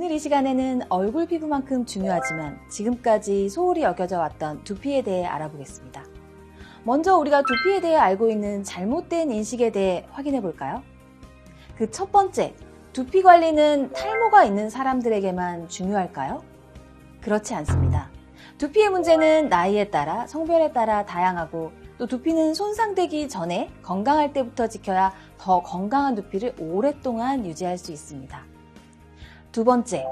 오늘 이 시간에는 얼굴 피부만큼 중요하지만 지금까지 소홀히 여겨져 왔던 두피에 대해 알아보겠습니다. 먼저 우리가 두피에 대해 알고 있는 잘못된 인식에 대해 확인해 볼까요? 그 첫 번째, 두피 관리는 탈모가 있는 사람들에게만 중요할까요? 그렇지 않습니다. 두피의 문제는 나이에 따라, 성별에 따라 다양하고 또 두피는 손상되기 전에 건강할 때부터 지켜야 더 건강한 두피를 오랫동안 유지할 수 있습니다. 두 번째,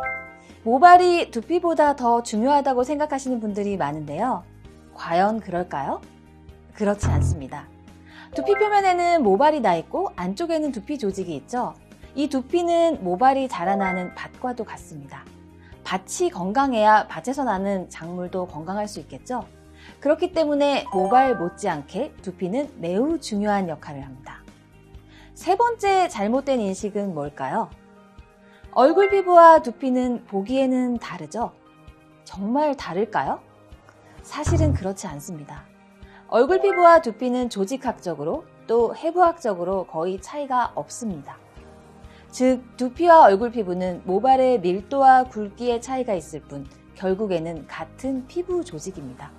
모발이 두피보다 더 중요하다고 생각하시는 분들이 많은데요. 과연 그럴까요? 그렇지 않습니다. 두피 표면에는 모발이 나 있고 안쪽에는 두피 조직이 있죠. 이 두피는 모발이 자라나는 밭과도 같습니다. 밭이 건강해야 밭에서 나는 작물도 건강할 수 있겠죠. 그렇기 때문에 모발 못지않게 두피는 매우 중요한 역할을 합니다. 세 번째 잘못된 인식은 뭘까요? 얼굴 피부와 두피는 보기에는 다르죠? 정말 다를까요? 사실은 그렇지 않습니다. 얼굴 피부와 두피는 조직학적으로 또 해부학적으로 거의 차이가 없습니다. 즉, 두피와 얼굴 피부는 모발의 밀도와 굵기의 차이가 있을 뿐 결국에는 같은 피부 조직입니다.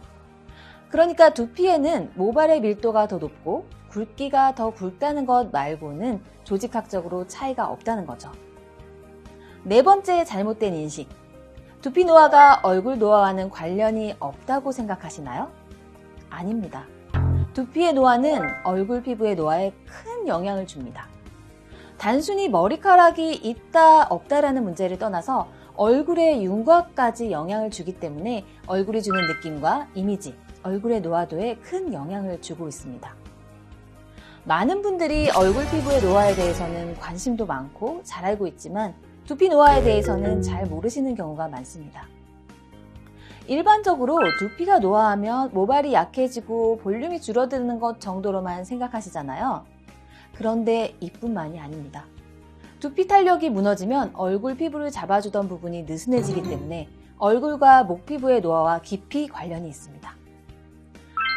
그러니까 두피에는 모발의 밀도가 더 높고 굵기가 더 굵다는 것 말고는 조직학적으로 차이가 없다는 거죠. 네 번째 잘못된 인식. 두피 노화가 얼굴 노화와는 관련이 없다고 생각하시나요? 아닙니다. 두피의 노화는 얼굴 피부의 노화에 큰 영향을 줍니다. 단순히 머리카락이 있다 없다라는 문제를 떠나서 얼굴의 윤곽까지 영향을 주기 때문에 얼굴이 주는 느낌과 이미지, 얼굴의 노화도에 큰 영향을 주고 있습니다. 많은 분들이 얼굴 피부의 노화에 대해서는 관심도 많고 잘 알고 있지만 두피 노화에 대해서는 잘 모르시는 경우가 많습니다. 일반적으로 두피가 노화하면 모발이 약해지고 볼륨이 줄어드는 것 정도로만 생각하시잖아요. 그런데 이뿐만이 아닙니다. 두피 탄력이 무너지면 얼굴 피부를 잡아주던 부분이 느슨해지기 때문에 얼굴과 목 피부의 노화와 깊이 관련이 있습니다.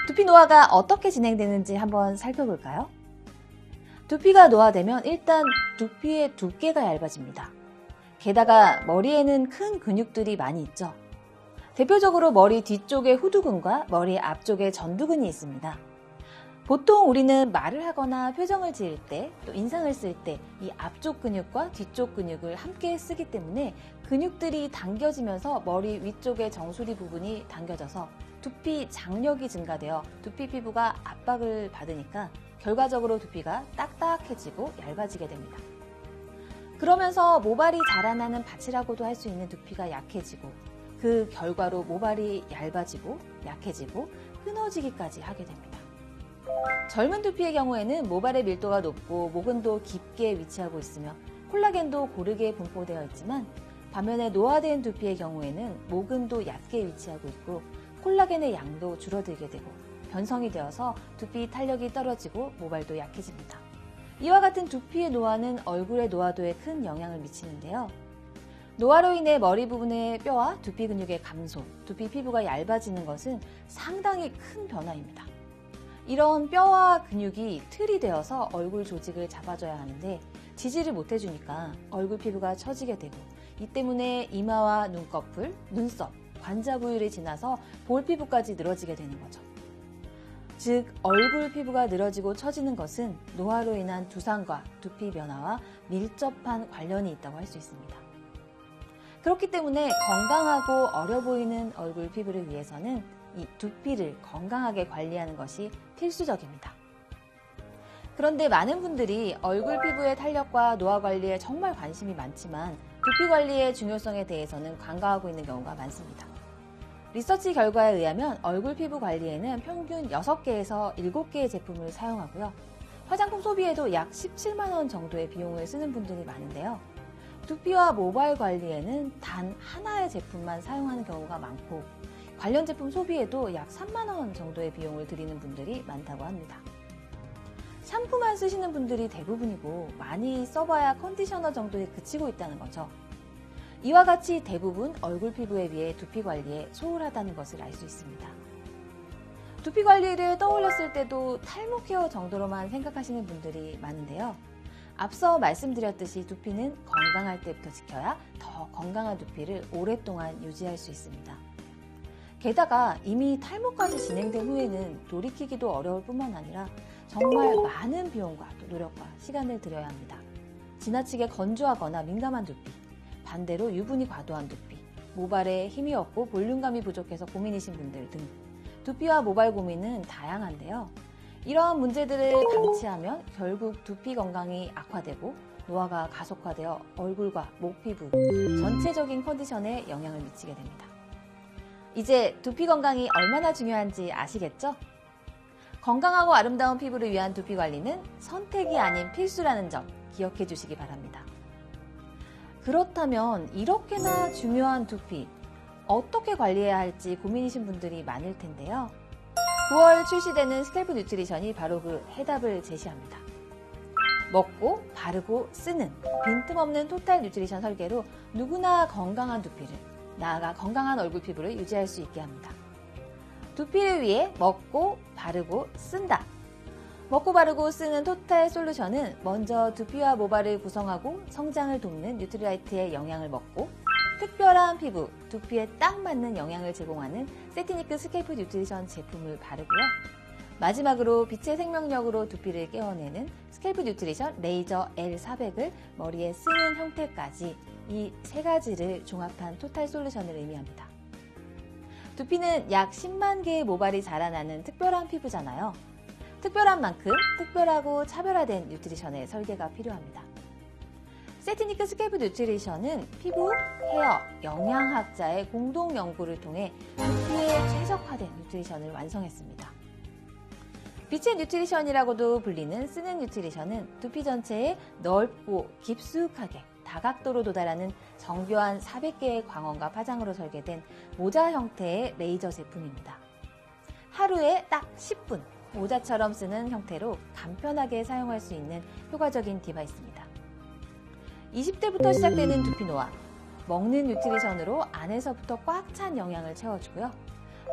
두피 노화가 어떻게 진행되는지 한번 살펴볼까요? 두피가 노화되면 일단 두피의 두께가 얇아집니다. 게다가 머리에는 큰 근육들이 많이 있죠. 대표적으로 머리 뒤쪽에 후두근과 머리 앞쪽에 전두근이 있습니다. 보통 우리는 말을 하거나 표정을 지을 때, 또 인상을 쓸 때 이 앞쪽 근육과 뒤쪽 근육을 함께 쓰기 때문에 근육들이 당겨지면서 머리 위쪽의 정수리 부분이 당겨져서 두피 장력이 증가되어 두피 피부가 압박을 받으니까 결과적으로 두피가 딱딱해지고 얇아지게 됩니다. 그러면서 모발이 자라나는 밭이라고도 할 수 있는 두피가 약해지고 그 결과로 모발이 얇아지고 약해지고 끊어지기까지 하게 됩니다. 젊은 두피의 경우에는 모발의 밀도가 높고 모근도 깊게 위치하고 있으며 콜라겐도 고르게 분포되어 있지만 반면에 노화된 두피의 경우에는 모근도 얕게 위치하고 있고 콜라겐의 양도 줄어들게 되고 변성이 되어서 두피 탄력이 떨어지고 모발도 약해집니다. 이와 같은 두피의 노화는 얼굴의 노화도에 큰 영향을 미치는데요. 노화로 인해 머리 부분의 뼈와 두피 근육의 감소, 두피 피부가 얇아지는 것은 상당히 큰 변화입니다. 이런 뼈와 근육이 틀이 되어서 얼굴 조직을 잡아줘야 하는데 지지를 못해주니까 얼굴 피부가 처지게 되고 이 때문에 이마와 눈꺼풀, 눈썹, 관자 부위를 지나서 볼 피부까지 늘어지게 되는 거죠. 즉, 얼굴 피부가 늘어지고 처지는 것은 노화로 인한 두상과 두피 변화와 밀접한 관련이 있다고 할 수 있습니다. 그렇기 때문에 건강하고 어려 보이는 얼굴 피부를 위해서는 이 두피를 건강하게 관리하는 것이 필수적입니다. 그런데 많은 분들이 얼굴 피부의 탄력과 노화 관리에 정말 관심이 많지만 두피 관리의 중요성에 대해서는 간과하고 있는 경우가 많습니다. 리서치 결과에 의하면 얼굴 피부 관리에는 평균 6개에서 7개의 제품을 사용하고요. 화장품 소비에도 약 17만 원 정도의 비용을 쓰는 분들이 많은데요. 두피와 모발 관리에는 단 하나의 제품만 사용하는 경우가 많고 관련 제품 소비에도 약 3만 원 정도의 비용을 들이는 분들이 많다고 합니다. 샴푸만 쓰시는 분들이 대부분이고 많이 써봐야 컨디셔너 정도에 그치고 있다는 거죠. 이와 같이 대부분 얼굴 피부에 비해 두피 관리에 소홀하다는 것을 알 수 있습니다. 두피 관리를 떠올렸을 때도 탈모 케어 정도로만 생각하시는 분들이 많은데요. 앞서 말씀드렸듯이 두피는 건강할 때부터 지켜야 더 건강한 두피를 오랫동안 유지할 수 있습니다. 게다가 이미 탈모까지 진행된 후에는 돌이키기도 어려울 뿐만 아니라 정말 많은 비용과 또 노력과 시간을 들여야 합니다. 지나치게 건조하거나 민감한 두피, 반대로 유분이 과도한 두피, 모발에 힘이 없고 볼륨감이 부족해서 고민이신 분들 등 두피와 모발 고민은 다양한데요. 이러한 문제들을 방치하면 결국 두피 건강이 악화되고 노화가 가속화되어 얼굴과 목 피부 전체적인 컨디션에 영향을 미치게 됩니다. 이제 두피 건강이 얼마나 중요한지 아시겠죠? 건강하고 아름다운 피부를 위한 두피 관리는 선택이 아닌 필수라는 점 기억해 주시기 바랍니다. 그렇다면 이렇게나 중요한 두피 어떻게 관리해야 할지 고민이신 분들이 많을 텐데요. 9월 출시되는 스캘프 뉴트리션이 바로 그 해답을 제시합니다. 먹고 바르고 쓰는 빈틈없는 토탈 뉴트리션 설계로 누구나 건강한 두피를, 나아가 건강한 얼굴 피부를 유지할 수 있게 합니다. 두피를 위해 먹고 바르고 쓴다. 먹고 바르고 쓰는 토탈 솔루션은 먼저 두피와 모발을 구성하고 성장을 돕는 뉴트리라이트의 영양을 먹고 특별한 피부, 두피에 딱 맞는 영양을 제공하는 세티니크 스캘프 뉴트리션 제품을 바르고요. 마지막으로 빛의 생명력으로 두피를 깨워내는 스캘프 뉴트리션 레이저 L400을 머리에 쓰는 형태까지 이 세 가지를 종합한 토탈 솔루션을 의미합니다. 두피는 약 10만 개의 모발이 자라나는 특별한 피부잖아요. 특별한 만큼 특별하고 차별화된 뉴트리션의 설계가 필요합니다. 세티니크 스캘프 뉴트리션은 피부, 헤어, 영양학자의 공동 연구를 통해 두피에 최적화된 뉴트리션을 완성했습니다. 빛의 뉴트리션이라고도 불리는 쓰는 뉴트리션은 두피 전체에 넓고 깊숙하게 다각도로 도달하는 정교한 400개의 광원과 파장으로 설계된 모자 형태의 레이저 제품입니다. 하루에 딱 10분 모자처럼 쓰는 형태로 간편하게 사용할 수 있는 효과적인 디바이스입니다. 20대부터 시작되는 두피 노화, 먹는 뉴트리션으로 안에서부터 꽉 찬 영양을 채워주고요.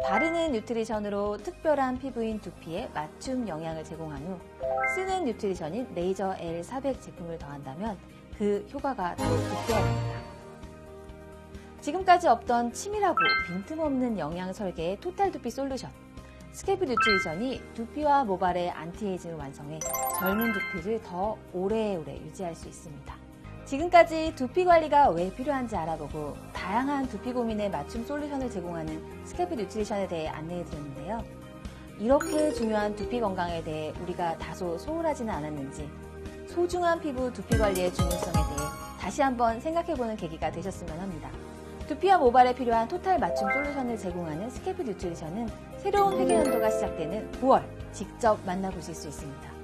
바르는 뉴트리션으로 특별한 피부인 두피에 맞춤 영양을 제공한 후 쓰는 뉴트리션인 레이저 L400 제품을 더한다면 그 효과가 더 극대화됩니다. 지금까지 없던 치밀하고 빈틈없는 영양 설계의 토탈 두피 솔루션 스캘프 뉴트리션이 두피와 모발의 안티에이징을 완성해 젊은 두피를 더 오래오래 유지할 수 있습니다. 지금까지 두피 관리가 왜 필요한지 알아보고 다양한 두피 고민에 맞춤 솔루션을 제공하는 스캘프 뉴트리션에 대해 안내해드렸는데요. 이렇게 중요한 두피 건강에 대해 우리가 다소 소홀하지는 않았는지 소중한 피부 두피 관리의 중요성에 대해 다시 한번 생각해보는 계기가 되셨으면 합니다. 두피와 모발에 필요한 토탈 맞춤 솔루션을 제공하는 스캘프 뉴트리션은 새로운 회계 연도가 시작되는 9월 직접 만나보실 수 있습니다.